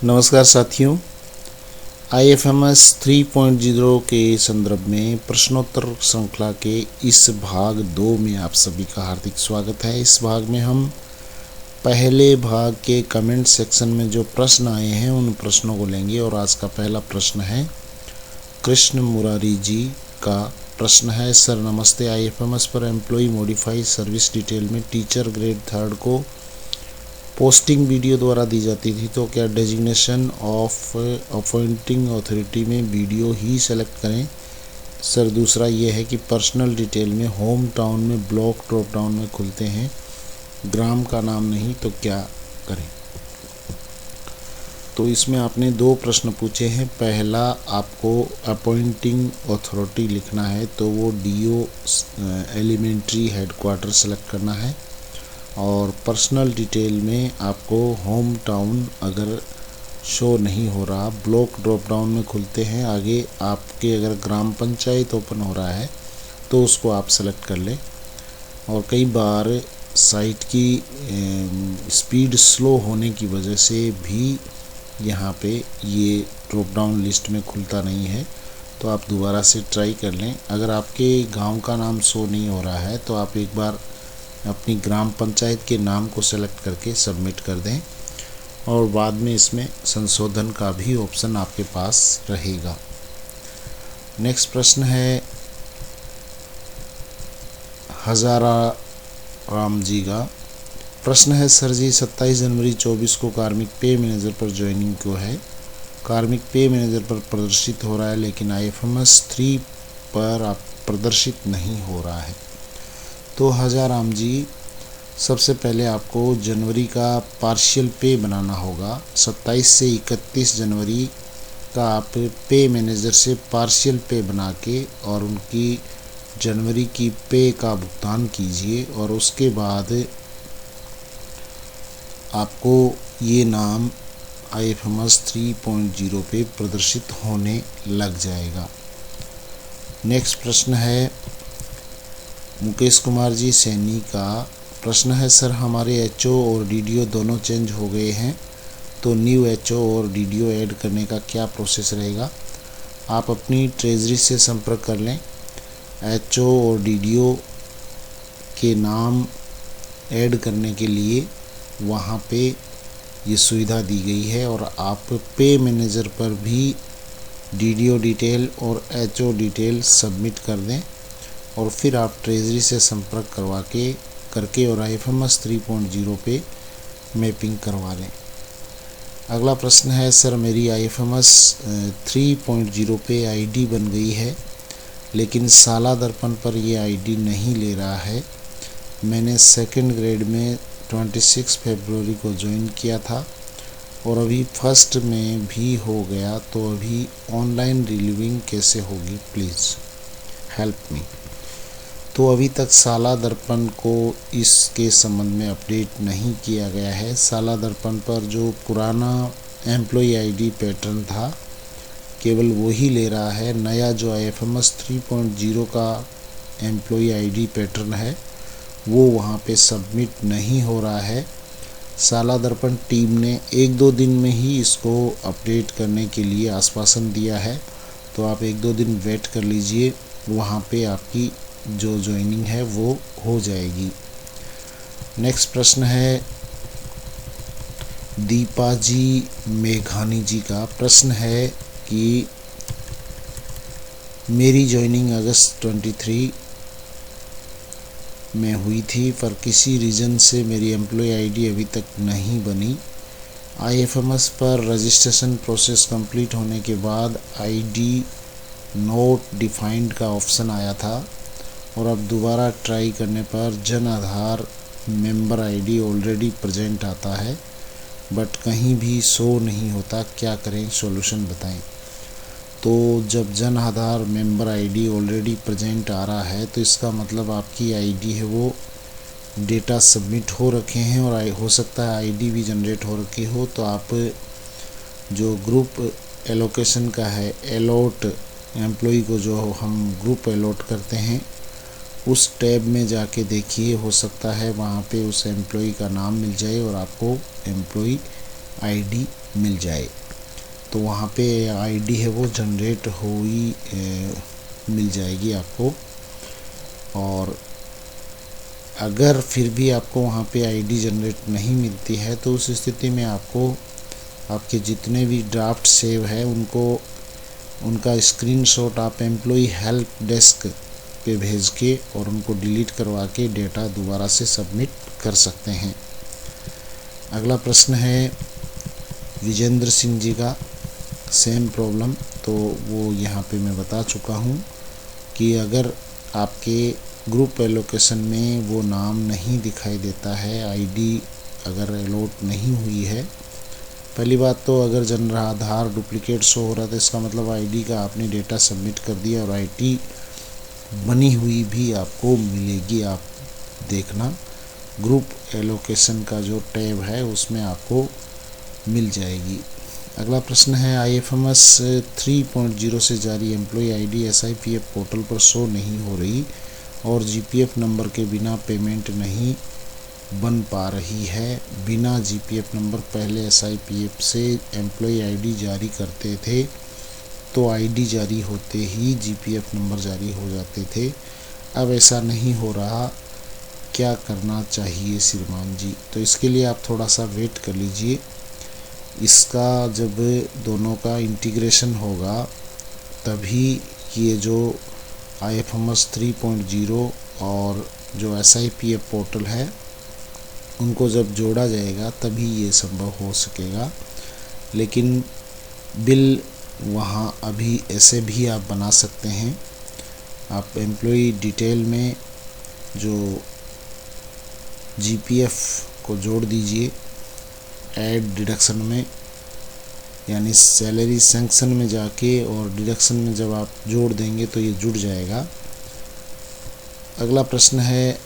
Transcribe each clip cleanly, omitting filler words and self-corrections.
नमस्कार साथियों, IFMS 3.0 के संदर्भ में प्रश्नोत्तर श्रृंखला के इस भाग 2 में आप सभी का हार्दिक स्वागत है। इस भाग में हम पहले भाग के कमेंट सेक्शन में जो प्रश्न आए हैं उन प्रश्नों को लेंगे और आज का पहला प्रश्न है कृष्ण मुरारी जी का प्रश्न है। सर नमस्ते, IFMS पर एम्प्लॉय मॉडिफाई सर्विस डिटेल में टीचर ग्रेड 3 को पोस्टिंग वीडियो द्वारा दी जाती थी, तो क्या डेजिग्नेशन ऑफ अपॉइंटिंग अथॉरिटी में वीडियो ही सेलेक्ट करें? सर दूसरा ये है कि पर्सनल डिटेल में होम टाउन में ब्लॉक ड्रॉप डाउन में खुलते हैं, ग्राम का नाम नहीं, तो क्या करें? तो इसमें आपने 2 प्रश्न पूछे हैं। पहला आपको अपॉइंटिंग अथॉरिटी लिखना है, तो वो DO एलिमेंट्री हेडक्वार्टर सेलेक्ट करना है और पर्सनल डिटेल में आपको होम टाउन अगर शो नहीं हो रहा, ब्लॉक ड्रॉप डाउन में खुलते हैं, आगे आपके अगर ग्राम पंचायत ओपन हो रहा है तो उसको आप सेलेक्ट कर लें। और कई बार साइट की स्पीड स्लो होने की वजह से भी यहाँ पे ये ड्रॉप डाउन लिस्ट में खुलता नहीं है, तो आप दोबारा से ट्राई कर लें। अगर आपके गांव का नाम शो नहीं हो रहा है तो आप एक बार अपनी ग्राम पंचायत के नाम को सेलेक्ट करके सबमिट कर दें और बाद में इसमें संशोधन का भी ऑप्शन आपके पास रहेगा। नेक्स्ट प्रश्न है हजारा राम जी का प्रश्न है। सर जी 27 जनवरी 24 को कार्मिक पे मैनेजर पर ज्वाइनिंग क्यों है? कार्मिक पे मैनेजर पर प्रदर्शित हो रहा है लेकिन IFMS 3 पर आप प्रदर्शित नहीं हो रहा है। तो हजाराम जी, सबसे पहले आपको जनवरी का पार्शियल पे बनाना होगा। 27 से 31 जनवरी का आप पे मैनेजर से पार्शियल पे बना के और उनकी जनवरी की पे का भुगतान कीजिए और उसके बाद आपको ये नाम IFMS 3.0 पे प्रदर्शित होने लग जाएगा। नेक्स्ट प्रश्न है मुकेश कुमार जी सैनी का प्रश्न है। सर हमारे HO और DDO दोनों चेंज हो गए हैं, तो न्यू HO और DDO ऐड करने का क्या प्रोसेस रहेगा? आप अपनी ट्रेजरी से संपर्क कर लें। HO और DDO के नाम ऐड करने के लिए वहाँ पे ये सुविधा दी गई है और आप पे मैनेजर पर भी DDO डिटेल और HO डिटेल सबमिट कर दें और फिर आप ट्रेजरी से संपर्क करके और IFMS 3.0 पे मैपिंग करवा लें। अगला प्रश्न है। सर मेरी IFMS 3.0 पे ID बन गई है लेकिन साला दर्पण पर ये ID नहीं ले रहा है। मैंने सेकंड ग्रेड में 26 फरवरी को ज्वाइन किया था और अभी फर्स्ट में भी हो गया, तो अभी ऑनलाइन रिलीविंग कैसे होगी? Please help me. तो अभी तक साला दर्पण को इसके संबंध में अपडेट नहीं किया गया है। साला दर्पण पर जो पुराना एम्प्लॉय ID पैटर्न था केवल वो ही ले रहा है। नया जो IFMS 3.0 का एम्प्लॉय ID पैटर्न है वो वहाँ पे सबमिट नहीं हो रहा है। साला दर्पण टीम ने 1-2 दिन में ही इसको अपडेट करने के लिए आश्वासन दिया है, तो आप 1-2 दिन वेट कर लीजिए, वहाँ पे आपकी जो ज्वाइनिंग है वो हो जाएगी। नेक्स्ट प्रश्न है दीपा जी मेघानी जी का प्रश्न है कि मेरी ज्वाइनिंग अगस्त 23 में हुई थी पर किसी रीज़न से मेरी एम्प्लॉय ID अभी तक नहीं बनी। IFMS पर रजिस्ट्रेशन प्रोसेस कंप्लीट होने के बाद ID नोट डिफाइंड का ऑप्शन आया था और अब दोबारा ट्राई करने पर Jan Aadhaar member ID already present आता है बट कहीं भी शो नहीं होता, क्या करें? सॉल्यूशन बताएं। तो जब Jan Aadhaar member ID already present आ रहा है तो इसका मतलब आपकी ID है वो डेटा सबमिट हो रखे हैं और हो सकता है ID भी जनरेट हो रखी हो। तो आप जो ग्रुप एलोकेशन का है, अलॉट एम्प्लॉय को जो हम ग्रुप अलॉट करते हैं उस टैब में जाके देखिए, हो सकता है वहाँ पे उस एम्प्लॉय का नाम मिल जाए और आपको एम्प्लॉय आईडी मिल जाए। तो वहाँ पे आईडी है वो जनरेट हुई मिल जाएगी आपको। और अगर फिर भी आपको वहाँ पे आईडी जनरेट नहीं मिलती है तो उस स्थिति में आपको आपके जितने भी ड्राफ्ट सेव है उनका स्क्रीनशॉट आप एम्प्लॉय हेल्प डेस्क पे भेज के और उनको डिलीट करवा के डेटा दोबारा से सबमिट कर सकते हैं। अगला प्रश्न है विजेंद्र सिंह जी का, सेम प्रॉब्लम। तो वो यहाँ पे मैं बता चुका हूँ कि अगर आपके ग्रुप एलोकेशन में वो नाम नहीं दिखाई देता है, आईडी अगर अलॉट नहीं हुई है, पहली बात तो अगर जनरल आधार डुप्लीकेट शो हो रहा था इसका मतलब आईडी का आपने डेटा सबमिट कर दिया और आईडी बनी हुई भी आपको मिलेगी। आप देखना ग्रुप एलोकेशन का जो टैब है उसमें आपको मिल जाएगी। अगला प्रश्न है IFMS 3.0 से जारी एम्प्लॉय आईडी SIPF पोर्टल पर शो नहीं हो रही और GPF नंबर के बिना पेमेंट नहीं बन पा रही है। बिना GPF नंबर पहले SIPF से एम्प्लॉय आईडी जारी करते थे तो आईडी जारी होते ही GPF नंबर जारी हो जाते थे, अब ऐसा नहीं हो रहा, क्या करना चाहिए श्रीमान जी? तो इसके लिए आप थोड़ा सा वेट कर लीजिए। इसका जब दोनों का इंटीग्रेशन होगा तभी ये जो IFMS 3.0 और जो SIPF पोर्टल है उनको जब जोड़ा जाएगा तभी ये संभव हो सकेगा। लेकिन बिल वहाँ अभी ऐसे भी आप बना सकते हैं। आप एम्प्लॉय डिटेल में जो GPF को जोड़ दीजिए ऐड डिडक्शन में, यानी सैलरी सैंक्शन में जाके और डिडक्शन में जब आप जोड़ देंगे तो ये जुड़ जाएगा। अगला प्रश्न है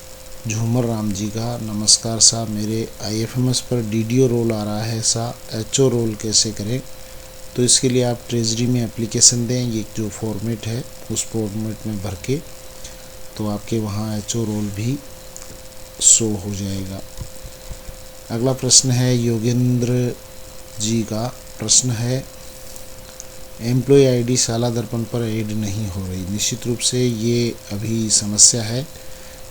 झूमर राम जी का, नमस्कार साहब, मेरे IFMS पर DDO रोल आ रहा है साहब, HO रोल कैसे करें? तो इसके लिए आप ट्रेजरी में एप्लीकेशन दें, ये जो फॉर्मेट है उस फॉर्मेट में भर के तो आपके वहाँ HO रोल भी शो हो जाएगा। अगला प्रश्न है योगेंद्र जी का, प्रश्न है एम्प्लॉय आईडी शाला दर्पण पर ऐड नहीं हो रही। निश्चित रूप से ये अभी समस्या है,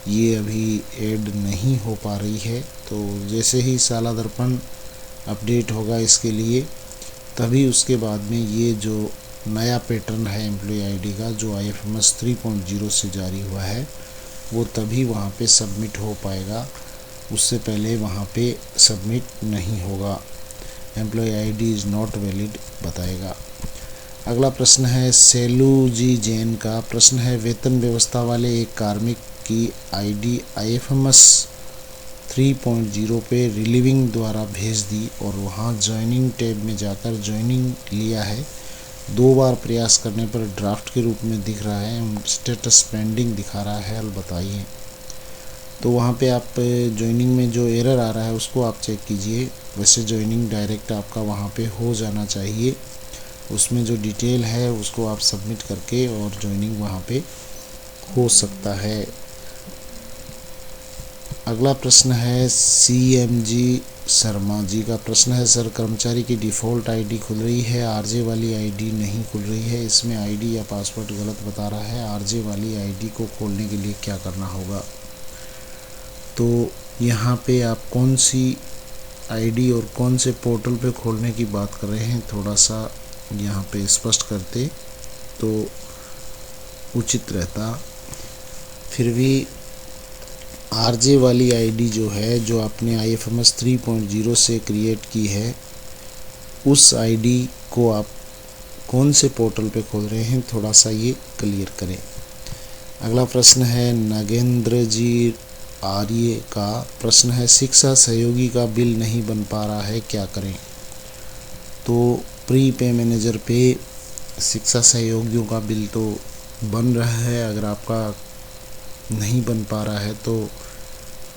ये अभी ऐड नहीं हो पा रही है। तो जैसे ही शाला दर्पण अपडेट होगा इसके लिए तभी उसके बाद में ये जो नया पैटर्न है एम्प्लॉय आईडी का जो IFMS 3.0 से जारी हुआ है वो तभी वहाँ पे सबमिट हो पाएगा, उससे पहले वहाँ पे सबमिट नहीं होगा। Employee ID is not valid बताएगा। अगला प्रश्न है सेलू जी जैन का, प्रश्न है वेतन व्यवस्था वाले एक कार्मिक की आईडी IFMS 3.0 पे रिलीविंग द्वारा भेज दी और वहाँ ज्वाइनिंग टैब में जाकर ज्वाइनिंग लिया है, 2 बार प्रयास करने पर ड्राफ्ट के रूप में दिख रहा है, स्टेटस पेंडिंग दिखा रहा है, हल बताइए। तो वहाँ पे आप ज्वाइनिंग में जो एरर आ रहा है उसको आप चेक कीजिए। वैसे ज्वाइनिंग डायरेक्ट आपका वहाँ पे हो जाना चाहिए, उसमें जो डिटेल है उसको आप सबमिट करके और ज्वाइनिंग वहाँ पे हो सकता है। अगला प्रश्न है CMG शर्मा जी का, प्रश्न है सर कर्मचारी की डिफ़ॉल्ट आईडी खुल रही है, RJ वाली आईडी नहीं खुल रही है, इसमें आईडी या पासवर्ड गलत बता रहा है, RJ वाली आईडी को खोलने के लिए क्या करना होगा? तो यहाँ पे आप कौन सी आईडी और कौन से पोर्टल पे खोलने की बात कर रहे हैं थोड़ा सा यहाँ पे स्पष्ट करते तो उचित रहता। फिर भी RJ वाली आईडी जो है जो आपने IFMS 3.0 से क्रिएट की है उस आईडी को आप कौन से पोर्टल पे खोल रहे हैं थोड़ा सा ये क्लियर करें। अगला प्रश्न है नागेंद्र जी आर्य का, प्रश्न है शिक्षा सहयोगी का बिल नहीं बन पा रहा है, क्या करें? तो प्री पे मैनेजर पे शिक्षा सहयोगियों का बिल तो बन रहा है, अगर आपका नहीं बन पा रहा है तो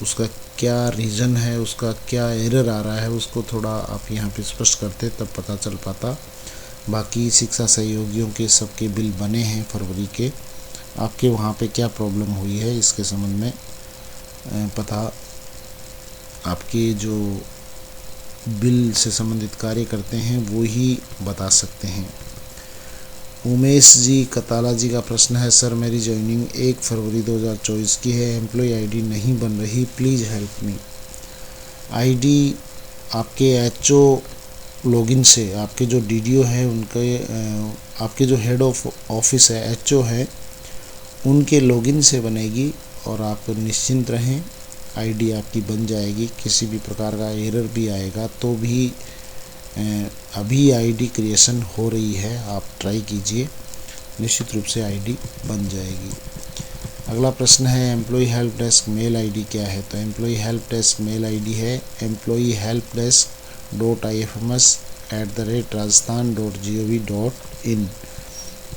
उसका क्या रीज़न है, उसका क्या एरर आ रहा है, उसको थोड़ा आप यहाँ पे स्पष्ट करते तब पता चल पाता। बाकी शिक्षा सहयोगियों के सबके बिल बने हैं फरवरी के, आपके वहाँ पे क्या प्रॉब्लम हुई है इसके संबंध में पता आपके जो बिल से संबंधित कार्य करते हैं वो ही बता सकते हैं। उमेश जी कताला जी का प्रश्न है, सर मेरी ज्वाइनिंग 1 फरवरी 2024 की है, एम्प्लॉय आईडी नहीं बन रही, प्लीज़ हेल्प मी। आईडी आपके एचओ लॉगिन से, आपके जो डीडीओ है उनके आपके जो हेड ऑफ ऑफिस है, एचओ है, उनके लॉगिन से बनेगी और आप निश्चिंत रहें, आईडी आपकी बन जाएगी। किसी भी प्रकार का एरर भी आएगा तो भी अभी आईडी क्रिएशन हो रही है, आप ट्राई कीजिए, निश्चित रूप से आईडी बन जाएगी। अगला प्रश्न है, employee help desk mail ID क्या है? तो employee help desk mail ID है employeehelpdesk.ifms@rajasthan.gov.in।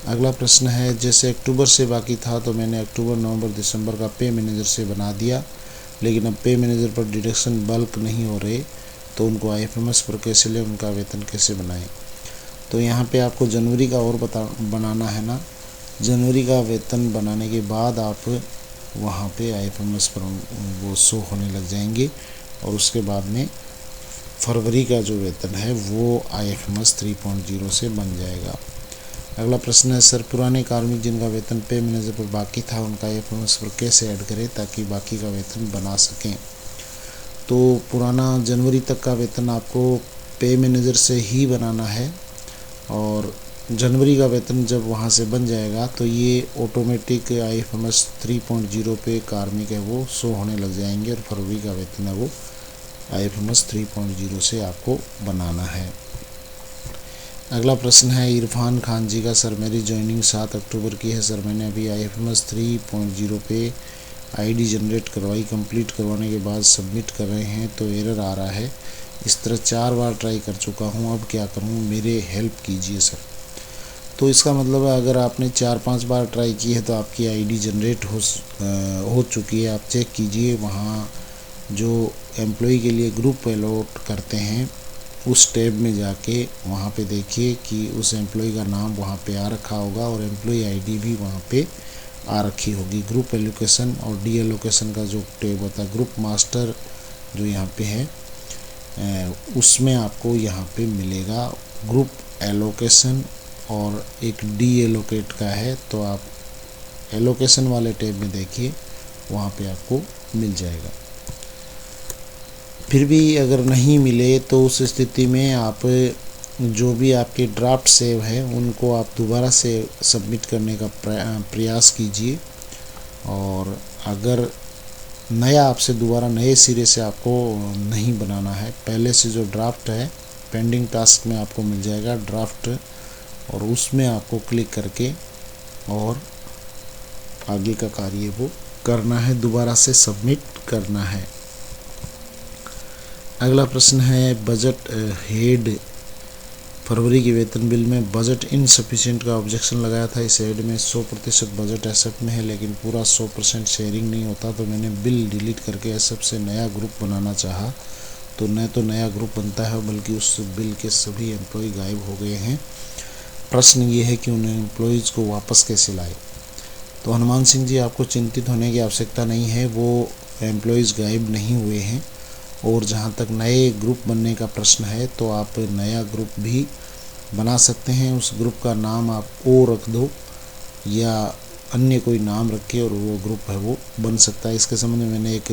अगला प्रश्न है, जैसे अक्टूबर से बाकी था तो मैंने अक्टूबर नवंबर दिसंबर का पे मैनेजर से बना दिया, लेकिन अब पे मैनेजर पर डिडक्शन बल्क नहीं हो रहे, तो उनको आईएफएमएस पर कैसे लें, उनका वेतन कैसे बनाएं? तो यहाँ पे आपको जनवरी का और बनाना है ना, जनवरी का वेतन बनाने के बाद आप वहाँ पे आईएफएमएस पर वो शो होने लग जाएंगे और उसके बाद में फरवरी का जो वेतन है वो आईएफएमएस 3.0 से बन जाएगा। अगला प्रश्न है, सर पुराने कार्मिक जिनका वेतन पे मैनेजर पर बाकी था उनका आईएफएमएस पर कैसे ऐड करें ताकि बाकी का वेतन बना सकें? तो पुराना जनवरी तक का वेतन आपको पे मैनेजर से ही बनाना है और जनवरी का वेतन जब वहाँ से बन जाएगा तो ये ऑटोमेटिक आईएफएमएस 3.0 पे कार्मिक है वो शो होने लग जाएंगे और फरवरी का वेतन है वो आईएफएमएस 3.0 से आपको बनाना है। अगला प्रश्न है इरफान खान जी का, सर मेरी ज्वाइनिंग 7 अक्टूबर की है, सर मैंने अभी आईएफएमएस 3.0 पे आईडी जनरेट करवाई, कंप्लीट करवाने के बाद सबमिट कर रहे हैं तो एरर आ रहा है, इस तरह 4 बार ट्राई कर चुका हूं, अब क्या करूं, मेरे हेल्प कीजिए सर। तो इसका मतलब है अगर आपने 4-5 बार ट्राई की है तो आपकी आईडी जनरेट हो चुकी है। आप चेक कीजिए, वहाँ जो एम्प्लॉय के लिए ग्रुप अलॉट करते हैं उस टैब में जाके वहाँ पे देखिए कि उस एम्प्लॉय का नाम वहाँ पे आ रखा होगा और एम्प्लॉय आईडी भी वहाँ पे आ रखी होगी। ग्रुप एलोकेशन और डी एलोकेशन का जो टैब होता है, ग्रुप मास्टर जो यहाँ पे है उसमें आपको यहाँ पे मिलेगा ग्रुप एलोकेशन और एक डी एलोकेट का है, तो आप एलोकेशन वाले टैब में देखिए, वहाँ पे आपको मिल जाएगा। फिर भी अगर नहीं मिले तो उस स्थिति में आप जो भी आपके ड्राफ्ट सेव है उनको आप दोबारा से सबमिट करने का प्रयास कीजिए और अगर नया आपसे दोबारा नए सिरे से आपको नहीं बनाना है, पहले से जो ड्राफ्ट है पेंडिंग टास्क में आपको मिल जाएगा ड्राफ्ट और उसमें आपको क्लिक करके और आगे का कार्य वो करना है, दोबारा से सबमिट करना है। अगला प्रश्न है बजट हेड फरवरी के वेतन बिल में बजट इनसफिशिएंट का ऑब्जेक्शन लगाया था। इस हेड में 100% बजट एसएफ में है लेकिन पूरा 100% शेयरिंग नहीं होता, तो मैंने बिल डिलीट करके एसएफ से नया ग्रुप बनाना चाहा तो न तो नया ग्रुप बनता है बल्कि उस बिल के सभी एम्प्लॉय गायब हो गए हैं। प्रश्न ये है कि उन एम्प्लॉयज़ को वापस कैसे लाए? तो हनुमान सिंह जी आपको चिंतित होने की आवश्यकता नहीं है, वो एम्प्लॉयज़ गायब नहीं हुए हैं। और जहाँ तक नए ग्रुप बनने का प्रश्न है तो आप नया ग्रुप भी बना सकते हैं, उस ग्रुप का नाम आप ओ रख दो या अन्य कोई नाम रख के और वो ग्रुप है वो बन सकता है। इसके संबंध में मैंने एक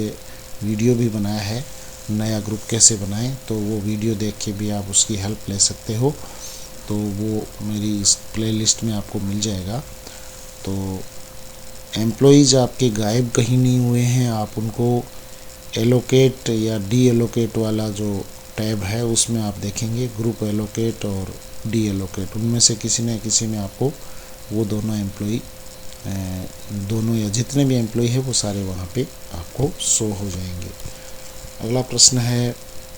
वीडियो भी बनाया है, नया ग्रुप कैसे बनाएं, तो वो वीडियो देख के भी आप उसकी हेल्प ले सकते हो, तो वो मेरी इस प्लेलिस्ट में आपको मिल जाएगा। तो एम्प्लॉयज़ आपके गायब कहीं नहीं हुए हैं, आप उनको एलोकेट या डी एलोकेट वाला जो टैब है उसमें आप देखेंगे ग्रुप एलोकेट और डी एलोकेट, उनमें से किसी न किसी में आपको वो दोनों एम्प्लॉय दोनों या जितने भी एम्प्लॉय है वो सारे वहाँ पे आपको शो हो जाएंगे। अगला प्रश्न है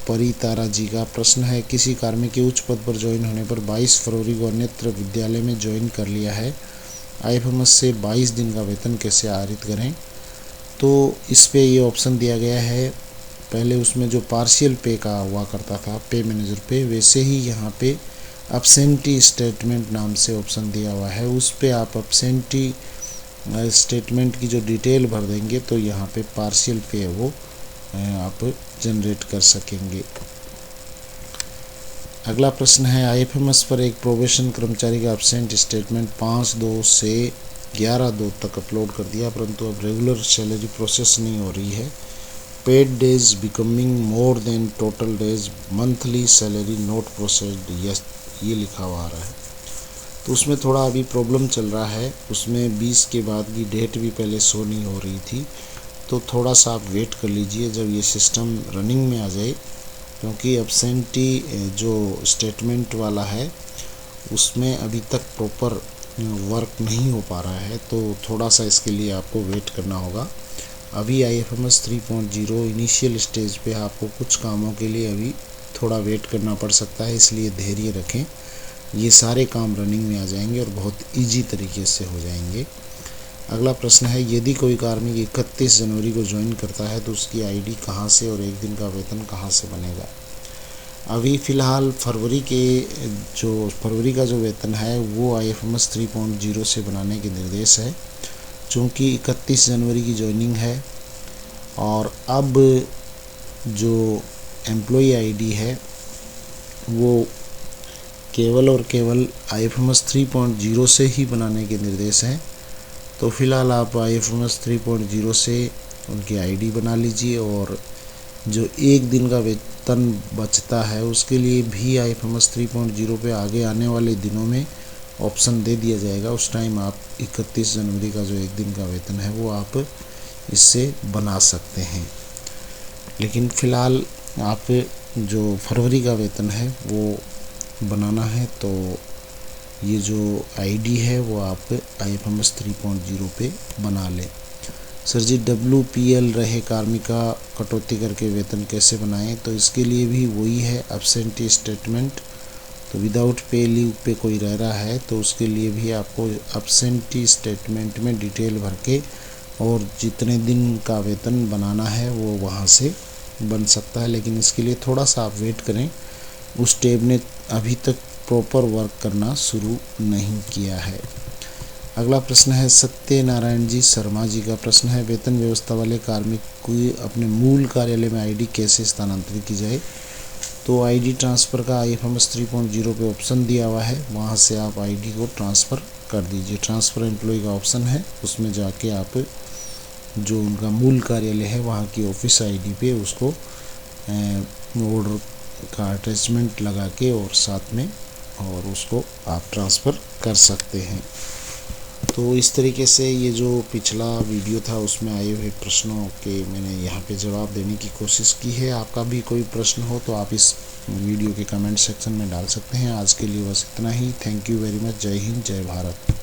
परी तारा जी का प्रश्न है, किसी कार्मिक के उच्च पद पर ज्वाइन होने पर 22 फरवरी को अन्यत्र विद्यालय में ज्वाइन कर लिया है, आईएफएमएस से 22 दिन का वेतन कैसे आहरित करें? तो इस पे ये ऑप्शन दिया गया है, पहले उसमें जो पार्शियल पे का हुआ करता था पे मैनेजर पे, वैसे ही यहाँ पे एब्सेंटी स्टेटमेंट नाम से ऑप्शन दिया हुआ है, उस पे आप एब्सेंटी स्टेटमेंट की जो डिटेल भर देंगे तो यहाँ पे पार्शियल पे है वो आप जनरेट कर सकेंगे। अगला प्रश्न है आईएफएमएस पर एक प्रोबेशन कर्मचारी का एब्सेंट स्टेटमेंट 5/2 से 11/2 तक अपलोड कर दिया, परंतु अब रेगुलर सैलरी प्रोसेस नहीं हो रही है। Paid days becoming more than total days, monthly salary not processed, yes ये लिखा हुआ आ रहा है। तो उसमें थोड़ा अभी प्रॉब्लम चल रहा है, उसमें 20 के बाद की डेट भी पहले शो नहीं हो रही थी, तो थोड़ा सा आप वेट कर लीजिए जब ये सिस्टम रनिंग में आ जाए, क्योंकि एब्सेंटी जो स्टेटमेंट वाला है उसमें अभी तक प्रॉपर वर्क नहीं हो पा रहा है, तो थोड़ा सा इसके लिए आपको वेट करना होगा। अभी आईएफएमएस 3.0 इनिशियल स्टेज पे आपको कुछ कामों के लिए अभी थोड़ा वेट करना पड़ सकता है, इसलिए धैर्य रखें। ये सारे काम रनिंग में आ जाएंगे और बहुत इजी तरीके से हो जाएंगे। अगला प्रश्न है यदि कोई कार्मिक 31 जनवरी को ज्वाइन करता है तो उसकी आईडी कहाँ से और एक दिन का वेतन कहाँ से बनेगा। अभी फ़िलहाल फरवरी का जो वेतन है वो आईएफएमएस 3.0 से बनाने के निर्देश है, चूँकि 31 जनवरी की ज्वाइनिंग है और अब जो एम्प्लॉई आईडी है वो केवल और केवल आईएफएमएस 3.0 से ही बनाने के निर्देश हैं। तो फिलहाल आप आईएफएमएस 3.0 से उनकी आईडी बना लीजिए और जो एक दिन का वेतन बचता है उसके लिए भी आईएफएमएस 3.0 पे आगे आने वाले दिनों में ऑप्शन दे दिया जाएगा। उस टाइम आप 31 जनवरी का जो एक दिन का वेतन है वो आप इससे बना सकते हैं, लेकिन फ़िलहाल आप जो फरवरी का वेतन है वो बनाना है तो ये जो आईडी है वो आप आईएफएमएस 3.0 पे बना लें। सर जी WPL रहे कार्मिक का कटौती करके वेतन कैसे बनाएं, तो इसके लिए भी वही है एब्सेंटी स्टेटमेंट। तो विदाउट पे लीव पे कोई रह रहा है तो उसके लिए भी आपको एब्सेंटी स्टेटमेंट में डिटेल भर के और जितने दिन का वेतन बनाना है वो वहाँ से बन सकता है, लेकिन इसके लिए थोड़ा सा आप वेट करें। उस टैब ने अभी तक प्रॉपर वर्क करना शुरू नहीं किया है। अगला प्रश्न है सत्यनारायण जी शर्मा जी का प्रश्न है वेतन व्यवस्था वाले कार्मिक को अपने मूल कार्यालय में आईडी कैसे स्थानांतरित की जाए। तो आईडी ट्रांसफ़र का आईएफएमएस 3.0 पे ऑप्शन दिया हुआ है, वहाँ से आप आईडी को ट्रांसफ़र कर दीजिए। ट्रांसफ़र एम्प्लॉय का ऑप्शन है, उसमें जाके आप जो उनका मूल कार्यालय है वहाँ की ऑफिस आईडी पे उसको ऑर्डर का अटैचमेंट लगा के और साथ में और उसको आप ट्रांसफ़र कर सकते हैं। तो इस तरीके से ये जो पिछला वीडियो था उसमें आए हुए प्रश्नों के मैंने यहाँ पे जवाब देने की कोशिश की है। आपका भी कोई प्रश्न हो तो आप इस वीडियो के कमेंट सेक्शन में डाल सकते हैं। आज के लिए बस इतना ही। Thank you very much. जय हिंद, जय भारत।